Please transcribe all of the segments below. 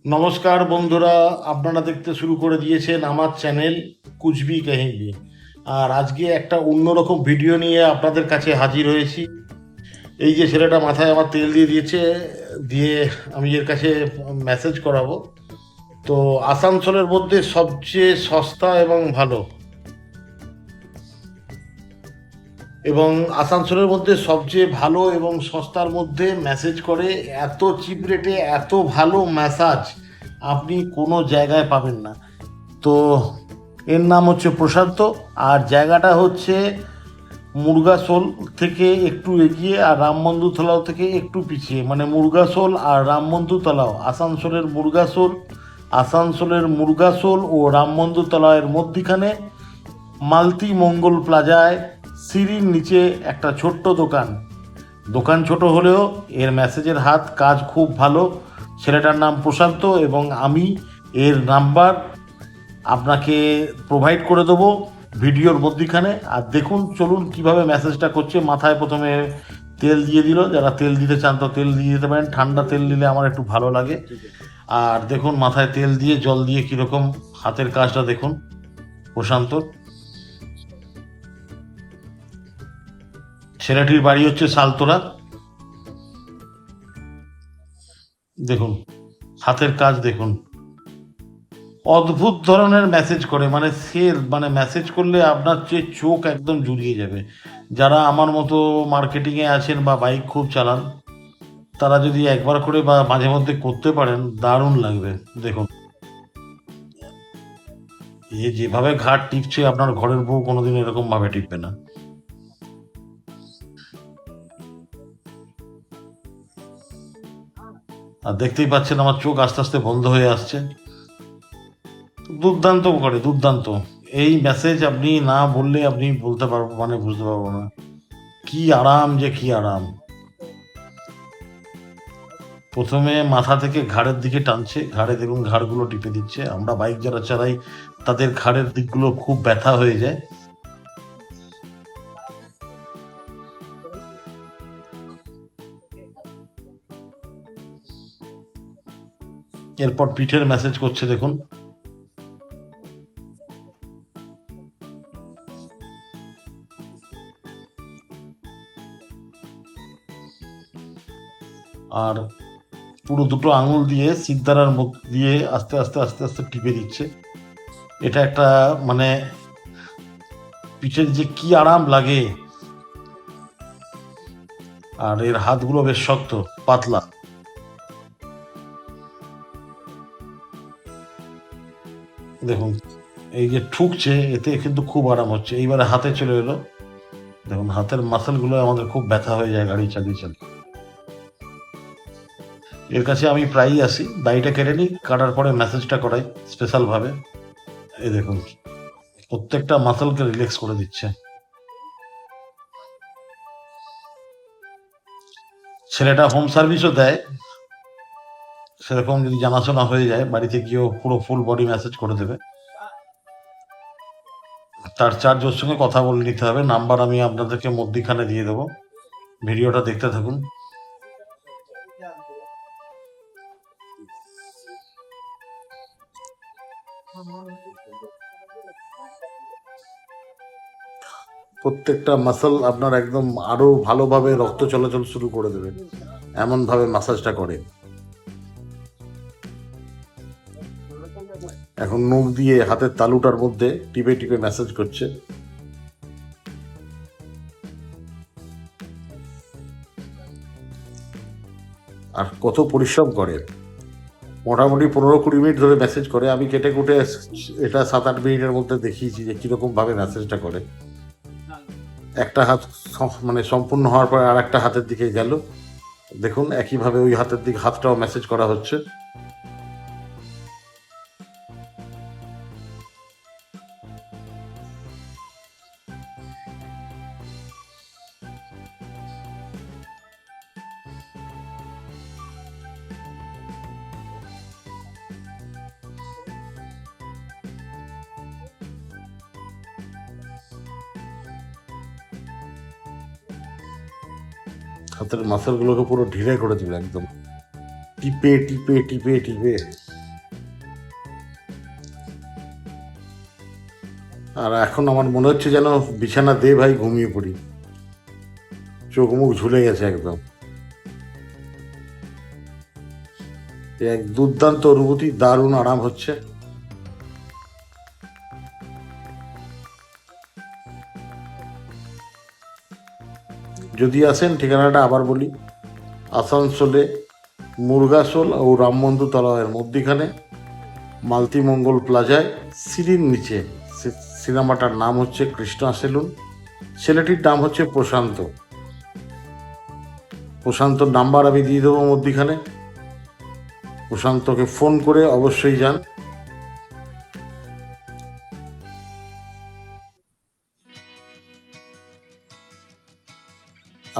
নমস্কার বন্ধুরা, আপনারা দেখতে শুরু করে দিয়েছেন আমার চ্যানেল কুচবি কাহিনী। আর আজকে একটা অন্যরকম ভিডিও নিয়ে আপনাদের কাছে হাজির হয়েছি। এই যে ছেলেটা মাথায় আমার তেল দিয়ে দিয়েছে, দিয়ে আমি এর কাছে মেসেজ করাবো। তো আসানসোলের মধ্যে সবচেয়ে সস্তা এবং ভালো, এবং আসানসোলের মধ্যে সবচেয়ে ভালো এবং সস্তার মধ্যে মেসেজ করে, এত চিপ রেটে এত ভালো ম্যাসাজ আপনি কোনো জায়গায় পাবেন না। তো এর নাম হচ্ছে প্রশান্ত, আর জায়গাটা হচ্ছে মুরগাসোল থেকে একটু এগিয়ে আর রামবন্ধু তলাও থেকে একটু পিছিয়ে, মানে মুরগাসোল আর রামবন্ধু তলাও, আসানসোলের মুরগাসোল ও রামবন্ধু তলাওয়ের মধ্যিখানে মালতি মঙ্গল প্লাজায় সিঁড়ির নিচে একটা ছোট্ট দোকান। দোকান ছোট হলেও এর মেসেজের হাত কাজ খুব ভালো। ছেলেটার নাম প্রশান্ত এবং আমি এর নাম্বার আপনাকে প্রোভাইড করে দেবো ভিডিওর মধ্যিখানে। আর দেখুন, চলুন কিভাবে মেসেজটা করছে। মাথায় প্রথমে তেল দিয়ে দিল, যারা তেল দিতে চান তো তেল দিয়ে দিতে পারেন, ঠান্ডা তেল দিলে আমার একটু ভালো লাগে। আর দেখুন মাথায় তেল দিয়ে জল দিয়ে কীরকম হাতের কাজটা দেখুন প্রশান্ত। ছেলেটির বাড়ি হচ্ছে সালতোরা। দেখুন হাতের কাজ দেখুন, অদ্ভুত ধরনের মেসেজ করে, মানে মেসেজ করলে আপনার যে চোখ একদম জুড়িয়ে যাবে। যারা আমার মতো মার্কেটিংয়ে আছেন বা বাইক খুব চালান, তারা যদি একবার করে বা মাঝে মধ্যে করতে পারেন, দারুণ লাগবে। দেখুন এ যেভাবে ঘাট টিপছে, আপনার ঘরের বউ কোনোদিন এরকম ভাবে টিপবে না। আর দেখতেই পাচ্ছেন আমার চোখ আস্তে আস্তে বন্ধ হয়ে আসছে। দুর্দান্ত করে, দুর্দান্ত। এই মেসেজ আপনি না বললে আপনি বলতে পারবো, মানে বুঝতে পারবো না কি আরাম, যে কি আরাম। প্রথমে মাথা থেকে ঘাড়ের দিকে টানছে, ঘাড়ে দেখুন ঘাড়গুলো টিপে দিচ্ছে। আমরা বাইক যারা চালাই তাদের ঘাড়ের দিকগুলো খুব ব্যথা হয়ে যায়। এরপর পিঠের মেসেজ করছে দেখুন। আর পুরো দুটো আঙুল দিয়ে সিদ্ধারার মুখ দিয়ে আস্তে আস্তে আস্তে আস্তে টিপে দিচ্ছে। এটা একটা মানে পিঠের যে কি আরাম লাগে। আর এর হাতগুলো বেশ শক্ত, পাতলা। দেখুন এই যে ঠুকছে, এতে কিন্তু খুব আরাম হচ্ছে। এইবারে হাতে চলে এলো, দেখুন হাতের মাসেলগুলো আমাদের খুব ব্যথা হয়ে যায় গাড়ি চালিয়ে চালিয়ে। এর কাছে আমি প্রায়ই আসি, দাড়িটা কেটে নিই, কাটার পরে মেসেজটা করাই স্পেশালভাবে। এই দেখুন প্রত্যেকটা মাসেলকে রিল্যাক্স করে দিচ্ছে। ছেলেটা হোম সার্ভিসও দেয়, সেরকম যদি জানাশোনা হয়ে যায় বাড়িতে গিয়েও পুরো ফুল বডি ম্যাসেজ করে দেবে। তার চার্জ ওর সঙ্গে কথা বলে নিতে হবে, নাম্বার আমি আপনাদেরকে মধ্যিখানে দিয়ে দেবো। ভিডিওটা দেখতে থাকুন। প্রত্যেকটা মাসল আপনার একদম আরো ভালোভাবে রক্ত চলাচল শুরু করে দেবে, এমন ভাবে মাসাজটা করে। এখন নখ দিয়ে হাতের তালুটার মধ্যে টিপে টিপে ম্যাসাজ করছে। আর কত পরিশ্রম করে, মোটামুটি 15-20 মিনিট ধরে মেসেজ করে। আমি কেটে কুটে এটা 7-8 মিনিটের মধ্যে দেখিয়েছি যে কিরকম ভাবে মেসেজটা করে। একটা হাত মানে সম্পূর্ণ হওয়ার পরে আর একটা হাতের দিকে গেল, দেখুন একইভাবে ওই হাতের দিকে হাতটাও মেসেজ করা হচ্ছে। হাতের মাসেলগুলোকে পুরো ঢিলে করে দিল একদম, টিপে টিপে টিপে টিপে। আর এখন আমার মনে হচ্ছে যেন বিছানা দে ভাই, ঘুমিয়ে পড়ি। চোখ মুখ ঝুলে গেছে একদম। এক দুর্দান্ত অনুভূতি, দারুণ আরাম হচ্ছে। যদি আসেন, ঠিকানাটা আবার বলি, আসানসোলে মুরগাসোল ও রাম মন্দির তলায়ের মধ্যিখানে মালতীমঙ্গল প্লাজায় সিঁড়ির নিচে। সিনেমাটার নাম হচ্ছে কৃষ্ণা সেলুন। ছেলেটির নাম হচ্ছে প্রশান্ত। প্রশান্তর নাম্বার আমি দিয়ে দেবো মধ্যিখানে। প্রশান্তকে ফোন করে অবশ্যই যান।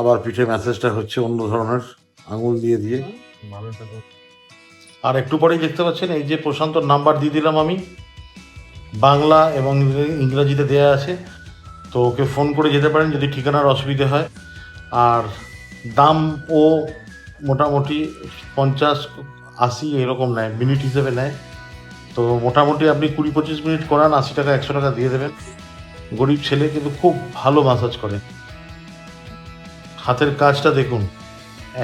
আবার পিঠে মেসেজটা হচ্ছে অন্য ধরনের, আঙুল দিয়ে দিয়ে। আর একটু পরেই দেখতে পাচ্ছেন এই যে প্রশান্তর নাম্বার দিয়ে দিলাম আমি, বাংলা এবং ইংরাজিতে দেয়া আছে। তো ওকে ফোন করে যেতে পারেন যদি ঠিকানার অসুবিধে হয়। আর দাম ও মোটামুটি 50-80 এরকম নেয়, মিনিট হিসেবে নেয়। তো মোটামুটি আপনি 20-25 মিনিট করান, 80 টাকা 100 টাকা দিয়ে দেবেন। গরিব ছেলে, কিন্তু খুব ভালো মাসাজ করে। হাতের কাজটা দেখুন।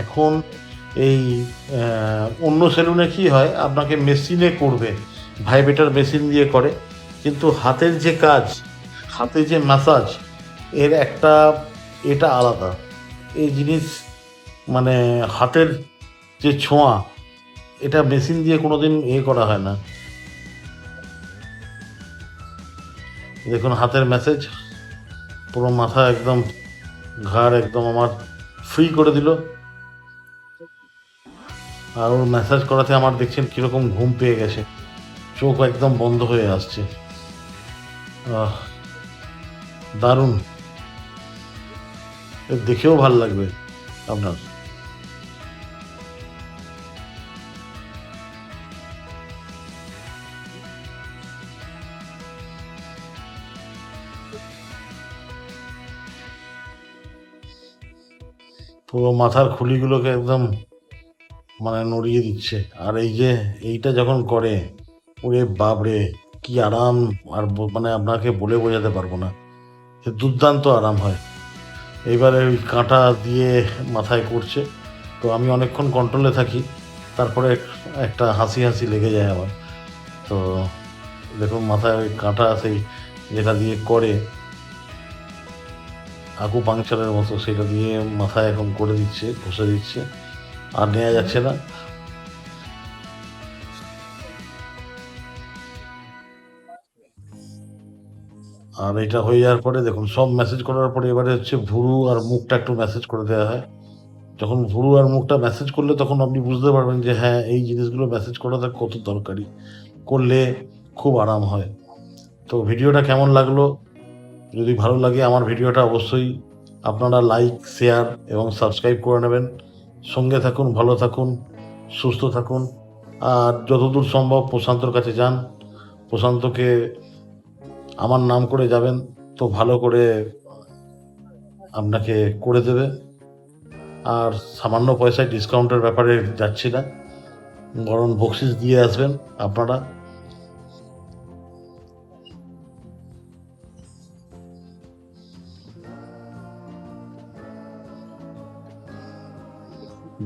এখন এই অন্য সেলুনে কি হয়, আপনাকে মেশিনে করবে, ভাইব্রেটার মেশিন দিয়ে করে, কিন্তু হাতের যে কাজ, হাতে যে ম্যাসাজ, এর একটা এটা আলাদা। এই জিনিস মানে হাতের যে ছোঁয়া, এটা মেশিন দিয়ে কোনোদিন করা হয় না। দেখুন হাতের ম্যাসেজ, পুরো মাথা একদম, ঘাড় একদম আমার ফ্রি করে দিল। আর ওর ম্যাসাজ করাতে আমার দেখছেন কীরকম ঘুম পেয়ে গেছে, চোখ একদম বন্ধ হয়ে আসছে। দারুণ, দেখেও ভাল লাগবে আপনার। পুরো মাথার খুলিগুলোকে একদম মানে নড়িয়ে দিচ্ছে। আর এই যে এইটা যখন করে, ওরে বাপরে কি আরাম! আর মানে আপনাকে বলে বোঝাতে পারবো না, দুর্দান্ত আরাম হয়। এইবারে ওই কাঁটা দিয়ে মাথায় করছে, তো আমি অনেকক্ষণ কন্ট্রোলে থাকি, তারপরে একটা হাসি হাসি লেগে যায় আমার। তো দেখুন মাথায় ওই কাঁটা সেই যেটা দিয়ে করে পাংচারের মতো, সেটা দিয়ে মাথায় এখন করে দিচ্ছে, ঘষে দিচ্ছে, আর নেওয়া যাচ্ছে না। আর এটা হয়ে যাওয়ার পরে দেখুন সব মেসেজ করার পরে এবারে হচ্ছে ভুরু আর মুখটা একটু মেসেজ করে দেওয়া হয়। যখন ভুরু আর মুখটা মেসেজ করলে তখন আপনি বুঝতে পারবেন যে হ্যাঁ, এই জিনিসগুলো মেসেজ করাটা কত দরকারি, করলে খুব আরাম হয়। তো ভিডিওটা কেমন লাগলো? যদি ভালো লাগে আমার ভিডিওটা অবশ্যই আপনারা লাইক, শেয়ার এবং সাবস্ক্রাইব করে নেবেন। সঙ্গে থাকুন, ভালো থাকুন, সুস্থ থাকুন। আর যতদূর সম্ভব প্রশান্তর কাছে যান, প্রশান্তকে আমার নাম করে যাবেন, তো ভালো করে আপনাকে করে দেবে। আর সামান্য পয়সায় ডিসকাউন্টের ব্যাপারে যাচ্ছি না, বরং বকশিস দিয়ে আসবেন আপনারা।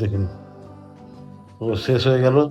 দেখুন ও শেষ হয়ে গেল।